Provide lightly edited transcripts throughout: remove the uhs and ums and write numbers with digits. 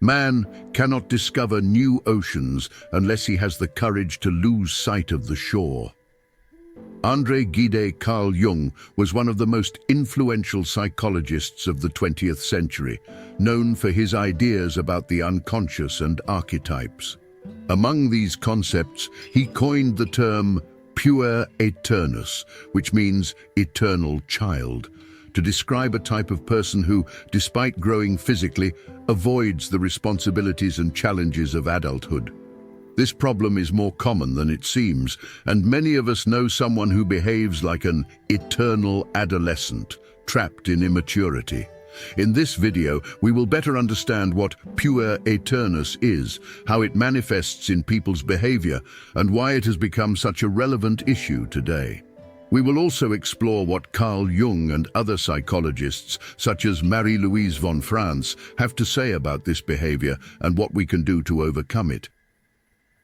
Man cannot discover new oceans unless he has the courage to lose sight of the shore. André-Guide Carl Jung was one of the most influential psychologists of the 20th century, known for his ideas about the unconscious and archetypes. Among these concepts, he coined the term Puer-Aeternus, which means eternal child, to describe a type of person who, despite growing physically, avoids the responsibilities and challenges of adulthood. This problem is more common than it seems, and many of us know someone who behaves like an eternal adolescent, trapped in immaturity. In this video, we will better understand what Puer-Aeternus is, how it manifests in people's behavior, and why it has become such a relevant issue today. We will also explore what Carl Jung and other psychologists, such as Marie-Louise von Franz, have to say about this behavior and what we can do to overcome it.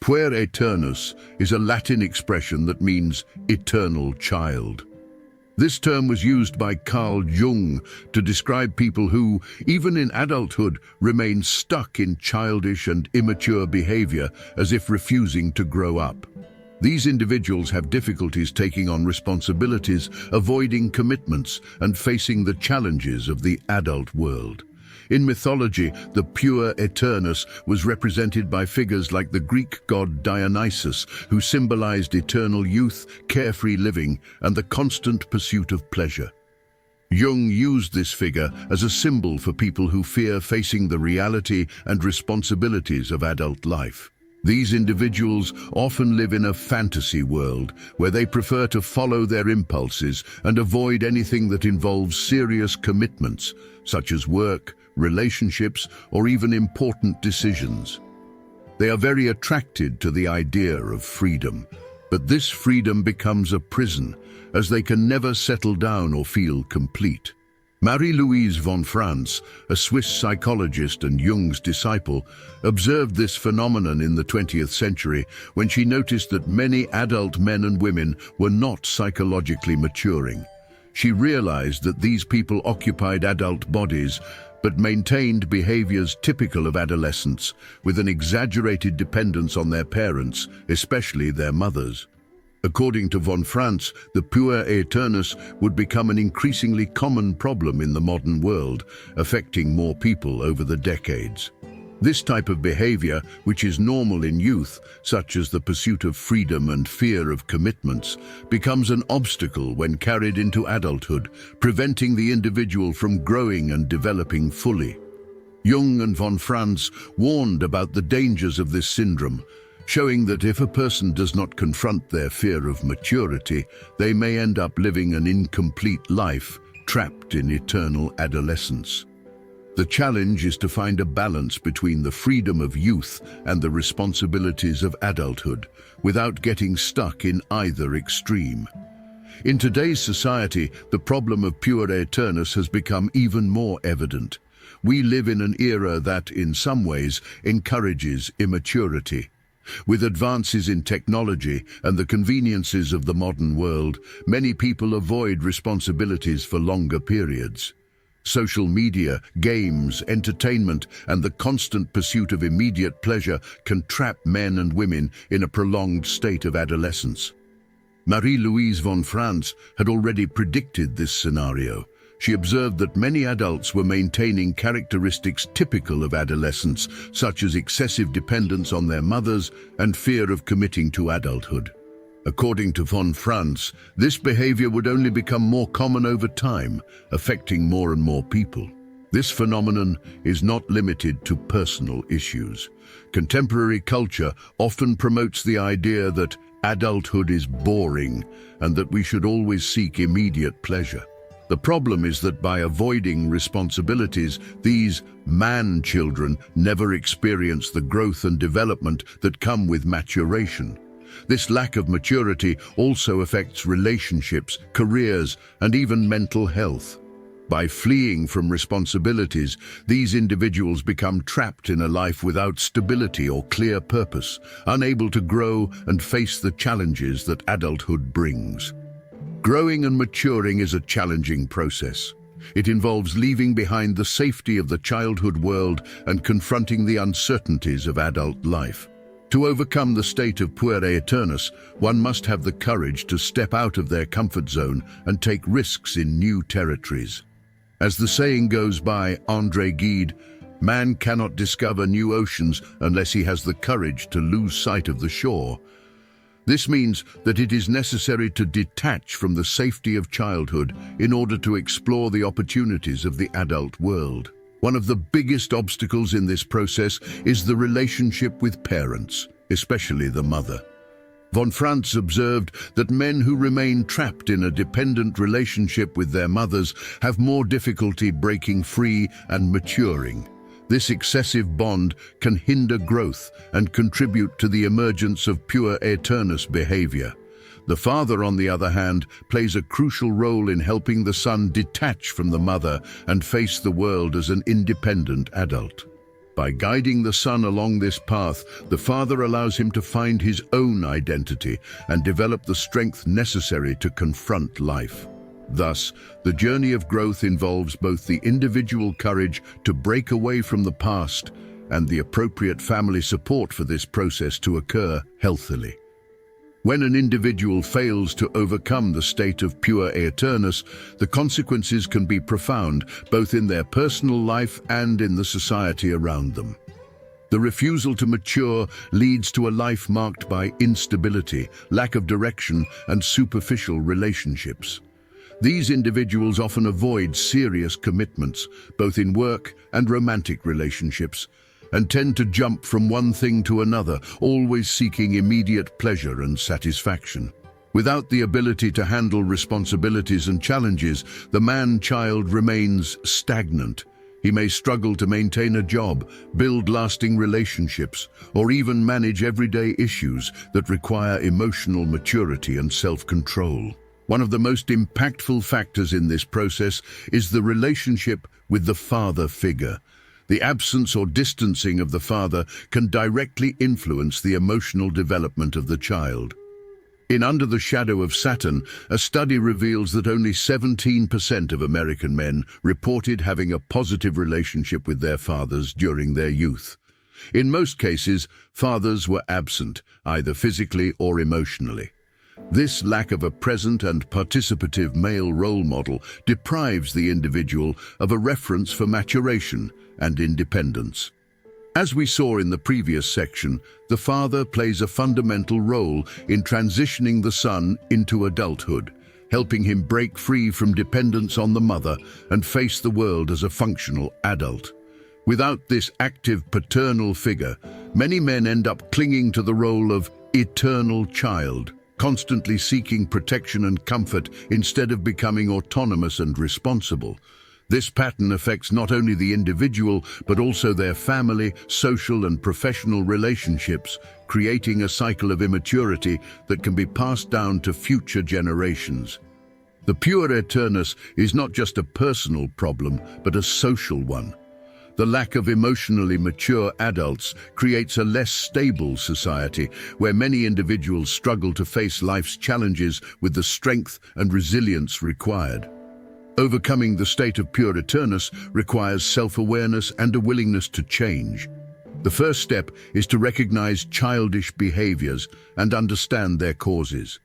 Puer-Aeternus is a Latin expression that means eternal child. This term was used by Carl Jung to describe people who, even in adulthood, remain stuck in childish and immature behavior, as if refusing to grow up. These individuals have difficulties taking on responsibilities, avoiding commitments, and facing the challenges of the adult world. In mythology, the Puer-Aeternus was represented by figures like the Greek god Dionysus, who symbolized eternal youth, carefree living, and the constant pursuit of pleasure. Jung used this figure as a symbol for people who fear facing the reality and responsibilities of adult life. These individuals often live in a fantasy world where they prefer to follow their impulses and avoid anything that involves serious commitments, such as work, relationships, or even important decisions. They are very attracted to the idea of freedom, but this freedom becomes a prison, as they can never settle down or feel complete. Marie-Louise von Franz, a Swiss psychologist and Jung's disciple, observed this phenomenon in the 20th century when she noticed that many adult men and women were not psychologically maturing. She realized that these people occupied adult bodies but maintained behaviors typical of adolescence, with an exaggerated dependence on their parents, especially their mothers. According to von Franz, the Puer-Aeternus would become an increasingly common problem in the modern world, affecting more people over the decades. This type of behavior, which is normal in youth, such as the pursuit of freedom and fear of commitments, becomes an obstacle when carried into adulthood, preventing the individual from growing and developing fully. Jung and von Franz warned about the dangers of this syndrome, showing that if a person does not confront their fear of maturity, they may end up living an incomplete life, trapped in eternal adolescence. The challenge is to find a balance between the freedom of youth and the responsibilities of adulthood, without getting stuck in either extreme. In today's society, the problem of Puer-Aeternus has become even more evident. We live in an era that, in some ways, encourages immaturity. With advances in technology and the conveniences of the modern world, many people avoid responsibilities for longer periods. Social media, games, entertainment, and the constant pursuit of immediate pleasure can trap men and women in a prolonged state of adolescence. Marie-Louise von Franz had already predicted this scenario. She observed that many adults were maintaining characteristics typical of adolescence, such as excessive dependence on their mothers and fear of committing to adulthood. According to von Franz, this behavior would only become more common over time, affecting more and more people. This phenomenon is not limited to personal issues. Contemporary culture often promotes the idea that adulthood is boring and that we should always seek immediate pleasure. The problem is that by avoiding responsibilities, these man-children never experience the growth and development that come with maturation. This lack of maturity also affects relationships, careers, and even mental health. By fleeing from responsibilities, these individuals become trapped in a life without stability or clear purpose, unable to grow and face the challenges that adulthood brings. Growing and maturing is a challenging process. It involves leaving behind the safety of the childhood world and confronting the uncertainties of adult life. To overcome the state of Puer-Aeternus, one must have the courage to step out of their comfort zone and take risks in new territories. As the saying goes by André Gide, man cannot discover new oceans unless he has the courage to lose sight of the shore. This means that it is necessary to detach from the safety of childhood in order to explore the opportunities of the adult world. One of the biggest obstacles in this process is the relationship with parents, especially the mother. Franz observed that men who remain trapped in a dependent relationship with their mothers have more difficulty breaking free and maturing. This excessive bond can hinder growth and contribute to the emergence of Puer-Aeternus behavior. The father, on the other hand, plays a crucial role in helping the son detach from the mother and face the world as an independent adult. By guiding the son along this path, the father allows him to find his own identity and develop the strength necessary to confront life. Thus, the journey of growth involves both the individual courage to break away from the past and the appropriate family support for this process to occur healthily. When an individual fails to overcome the state of Puer-Aeternus, the consequences can be profound, both in their personal life and in the society around them. The refusal to mature leads to a life marked by instability, lack of direction, and superficial relationships. These individuals often avoid serious commitments, both in work and romantic relationships, and tend to jump from one thing to another, always seeking immediate pleasure and satisfaction. Without the ability to handle responsibilities and challenges, the man-child remains stagnant. He may struggle to maintain a job, build lasting relationships, or even manage everyday issues that require emotional maturity and self-control. One of the most impactful factors in this process is the relationship with the father figure. The absence or distancing of the father can directly influence the emotional development of the child. In Under the Shadow of Saturn, a study reveals that only 17% of American men reported having a positive relationship with their fathers during their youth. In most cases, fathers were absent, either physically or emotionally. This lack of a present and participative male role model deprives the individual of a reference for maturation and independence. As we saw in the previous section, the father plays a fundamental role in transitioning the son into adulthood, helping him break free from dependence on the mother and face the world as a functional adult. Without this active paternal figure, many men end up clinging to the role of eternal child, constantly seeking protection and comfort instead of becoming autonomous and responsible. This pattern affects not only the individual, but also their family, social and professional relationships, creating a cycle of immaturity that can be passed down to future generations. The Puer-Aeternus is not just a personal problem, but a social one. The lack of emotionally mature adults creates a less stable society where many individuals struggle to face life's challenges with the strength and resilience required. Overcoming the state of Puer-Aeternus requires self-awareness and a willingness to change. The first step is to recognize childish behaviors and understand their causes.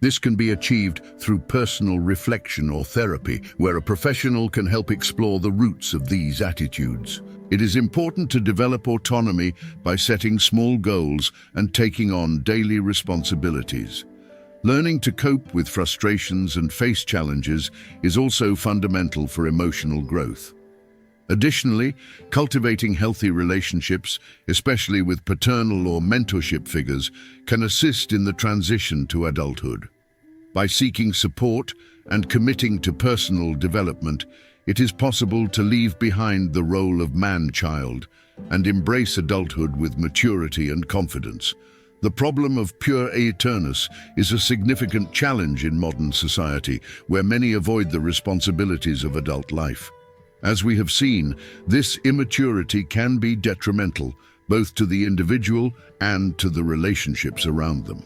This can be achieved through personal reflection or therapy, where a professional can help explore the roots of these attitudes. It is important to develop autonomy by setting small goals and taking on daily responsibilities. Learning to cope with frustrations and face challenges is also fundamental for emotional growth. Additionally, cultivating healthy relationships, especially with paternal or mentorship figures, can assist in the transition to adulthood. By seeking support and committing to personal development, it is possible to leave behind the role of man-child and embrace adulthood with maturity and confidence. The problem of Puer-Aeternus is a significant challenge in modern society, where many avoid the responsibilities of adult life. As we have seen, this immaturity can be detrimental, both to the individual and to the relationships around them.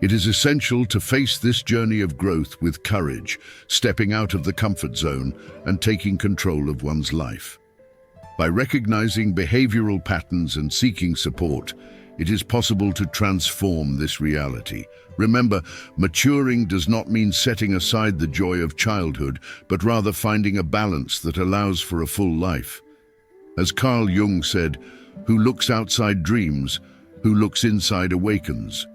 It is essential to face this journey of growth with courage, stepping out of the comfort zone and taking control of one's life. By recognizing behavioral patterns and seeking support, it is possible to transform this reality. Remember, maturing does not mean setting aside the joy of childhood, but rather finding a balance that allows for a full life. As Carl Jung said, "Who looks outside dreams, who looks inside awakens."